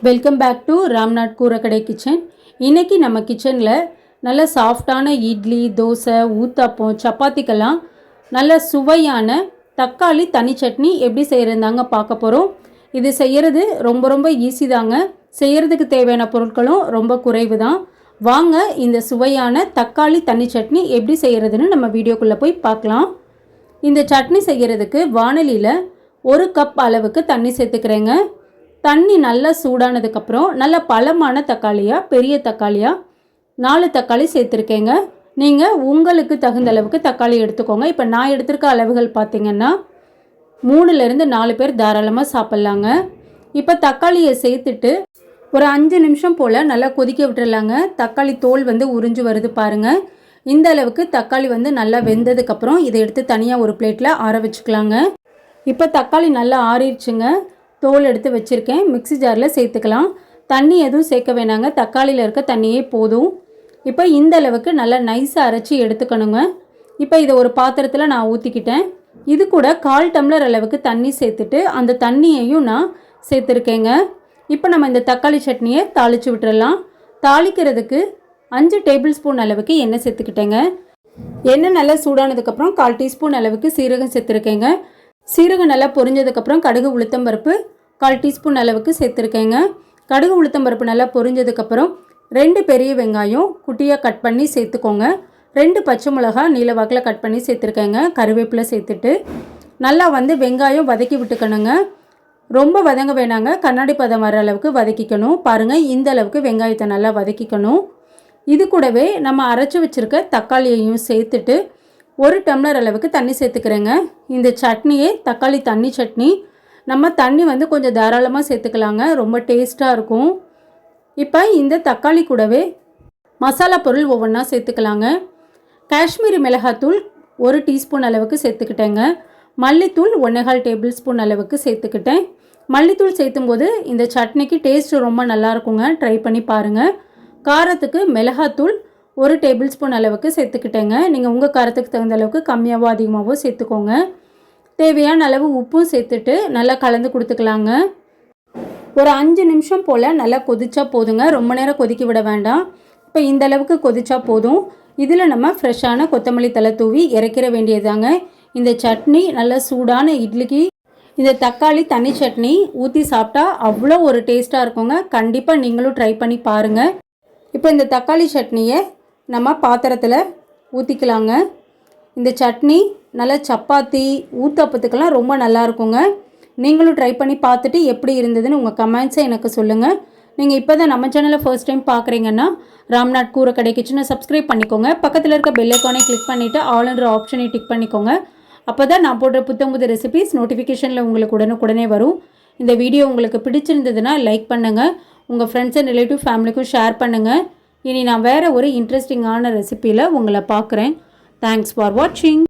Welcome back to Ramnath கூரக்கடை kitchen. இன்றைக்கி நம்ம கிச்சனில் நல்ல சாஃப்டான இட்லி, தோசை, ஊத்தாப்பம், சப்பாத்திக்கெல்லாம் நல்ல சுவையான தக்காளி தனி சட்னி எப்படி செய்கிறதாங்க பார்க்க போகிறோம். இது செய்கிறது ரொம்ப ஈஸி தாங்க. செய்கிறதுக்கு தேவையான பொருட்களும் ரொம்ப குறைவு தான். வாங்க இந்த சுவையான தக்காளி தனி சட்னி எப்படி செய்கிறதுன்னு நம்ம வீடியோக்குள்ளே போய் பார்க்கலாம். இந்த சட்னி செய்கிறதுக்கு வாணலியில் 1 கப் அளவுக்கு தண்ணி சேர்த்துக்கிறேங்க. தண்ணி நல்லா சூடானதுக்கப்புறம் நல்ல பழமான தக்காளியாக, பெரிய தக்காளியாக 4 தக்காளி சேர்த்துருக்கேங்க. நீங்கள் உங்களுக்கு தகுந்த அளவுக்கு தக்காளி எடுத்துக்கோங்க. இப்போ நான் எடுத்திருக்க அளவுகள் பார்த்திங்கன்னா 3லேருந்து 4 பேர் தாராளமாக சாப்பிட்லாங்க. இப்போ தக்காளியை சேர்த்துட்டு ஒரு 5 நிமிஷம் போல் நல்லா கொதிக்க விட்டுறலாங்க. தக்காளி தோல் உறிஞ்சு வருது பாருங்கள். இந்த அளவுக்கு தக்காளி நல்லா வெந்ததுக்கப்புறம் இதை எடுத்து தனியாக ஒரு பிளேட்டில் ஆற வச்சுக்கலாங்க. இப்போ தக்காளி நல்லா ஆறிடுச்சுங்க. தோல் எடுத்து வச்சுருக்கேன். மிக்ஸி ஜாரில் சேர்த்துக்கலாம். தண்ணி எதுவும் சேர்க்க வேணாங்க, தக்காளியில் இருக்க தண்ணியே போதும். இப்போ இந்த அளவுக்கு நல்லா நைஸாக அரைச்சி எடுத்துக்கணுங்க. இப்போ இதை ஒரு பாத்திரத்தில் நான் ஊற்றிக்கிட்டேன். இது கூட 1/4 டம்ளர் அளவுக்கு தண்ணி சேர்த்துட்டு அந்த தண்ணியையும் நான் சேர்த்துருக்கேங்க. இப்போ நம்ம இந்த தக்காளி சட்னியை தாளித்து விட்டுறலாம். தாளிக்கிறதுக்கு 5 டேபிள் ஸ்பூன் அளவுக்கு எண்ணெய் சேர்த்துக்கிட்டேங்க. எண்ணெய் நல்லா சூடானதுக்கப்புறம் 1/4 டீஸ்பூன் அளவுக்கு சீரகம் சேர்த்துருக்கேங்க. சீரகம் நல்லா பொரிஞ்சதுக்கப்புறம் கடுகு உளுத்தம்பருப்பு 1/4 டீஸ்பூன் அளவுக்கு சேர்த்துருக்கேங்க. கடுகு உளுத்தம்பருப்பு நல்லா பொரிஞ்சதுக்கப்புறம் 2 பெரிய வெங்காயம் குட்டியாக கட் பண்ணி சேர்த்துக்கோங்க. 2 பச்சை மிளகா நீல வாக்கில் கட் பண்ணி சேர்த்துருக்கேங்க. கருவேப்பிலை சேர்த்துட்டு நல்லா வெங்காயம் வதக்கி விட்டுக்கணுங்க. ரொம்ப வதங்க வேணாங்க, கண்ணாடி பதம் வர அளவுக்கு வதக்கிக்கணும். பாருங்கள், இந்த அளவுக்கு வெங்காயத்தை நல்லா வதக்கிக்கணும். இது கூடவே நம்ம அரைச்சி வச்சுருக்க தக்காளியையும் சேர்த்துட்டு 1 டம்ளர் அளவுக்கு தண்ணி சேர்த்துக்கிறேங்க. இந்த சட்னியே தக்காளி தண்ணி சட்னி. நம்ம தண்ணி கொஞ்சம் தாராளமாக சேர்த்துக்கலாங்க, ரொம்ப டேஸ்ட்டாக இருக்கும். இப்போ இந்த தக்காளி கூடவே மசாலா பொருள் ஒவ்வொன்றா சேர்த்துக்கலாங்க. காஷ்மீரி மிளகாத்தூள் 1 டீஸ்பூன் அளவுக்கு சேர்த்துக்கிட்டேங்க. மல்லித்தூள் 1/4 டேபிள் ஸ்பூன் அளவுக்கு சேர்த்துக்கிட்டேன். மல்லித்தூள் சேர்த்தும்போது இந்த சட்னிக்கு டேஸ்ட் ரொம்ப நல்லாயிருக்குங்க, ட்ரை பண்ணி பாருங்கள். காரத்துக்கு மிளகாத்தூள் 1 டேபிள் ஸ்பூன் அளவுக்கு சேர்த்துக்கிட்டேங்க. நீங்கள் உங்கள் காரத்துக்கு தகுந்த அளவுக்கு கம்மியாகவோ அதிகமாகவோ சேர்த்துக்கோங்க. தேவையான அளவு உப்பும் சேர்த்துட்டு நல்லா கலந்து கொடுத்துக்கலாங்க. ஒரு 5 நிமிஷம் போல் நல்லா கொதிச்சா போதுங்க, ரொம்ப நேரம் கொதிக்க விட வேண்டாம். இப்போ இந்த அளவுக்கு கொதிச்சா போதும். இதில் நம்ம ஃப்ரெஷ்ஷான கொத்தமல்லி தழை தூவி இறக்கிற வேண்டியதாங்க. இந்த சட்னி நல்லா சூடான இட்லிக்கு இந்த தக்காளி தண்ணி சட்னி ஊற்றி சாப்பிட்டா அவ்வளோ ஒரு டேஸ்ட்டாக இருக்குங்க. கண்டிப்பாக நீங்களும் ட்ரை பண்ணி பாருங்கள். இப்போ இந்த தக்காளி சட்னியை நம்ம பாத்திரத்தில் ஊற்றிக்கலாங்க. இந்த சட்னி நல்லா சப்பாத்தி, ஊத்தாப்பத்துக்கெல்லாம் ரொம்ப நல்லா இருக்குங்க. நீங்களும் ட்ரை பண்ணி பார்த்துட்டு எப்படி இருந்ததுன்னு உங்கள் கமெண்ட்ஸை எனக்கு சொல்லுங்கள். நீங்கள் இப்போ தான் நம்ம சேனலை ஃபர்ஸ்ட் டைம் பார்க்குறீங்கன்னா ராம்நாத் கூரக்கடை கிச்சனை சப்ஸ்கிரைப் பண்ணிக்கோங்க. பக்கத்தில் இருக்க பெல் ஐக்கானை கிளிக் பண்ணிவிட்டு ஆல்ன்ற ஆப்ஷனை டிக் பண்ணிக்கோங்க. அப்போ தான் நான் போடுற புது ரெசிபிஸ் நோட்டிஃபிகேஷனில் உங்களுக்கு உடனுக்குடனே வரும். இந்த வீடியோ உங்களுக்கு பிடிச்சிருந்ததுன்னா லைக் பண்ணுங்கள். உங்கள் ஃப்ரெண்ட்ஸ் அண்ட் ரிலேட்டிவ் ஃபேமிலிக்கும் ஷேர் பண்ணுங்கள். இனி நான் வேறு ஒரு இன்ட்ரெஸ்டிங்கான ரெசிப்பியில் உங்களை பார்க்குறேன். தேங்க்ஸ் ஃபார் வாட்சிங்.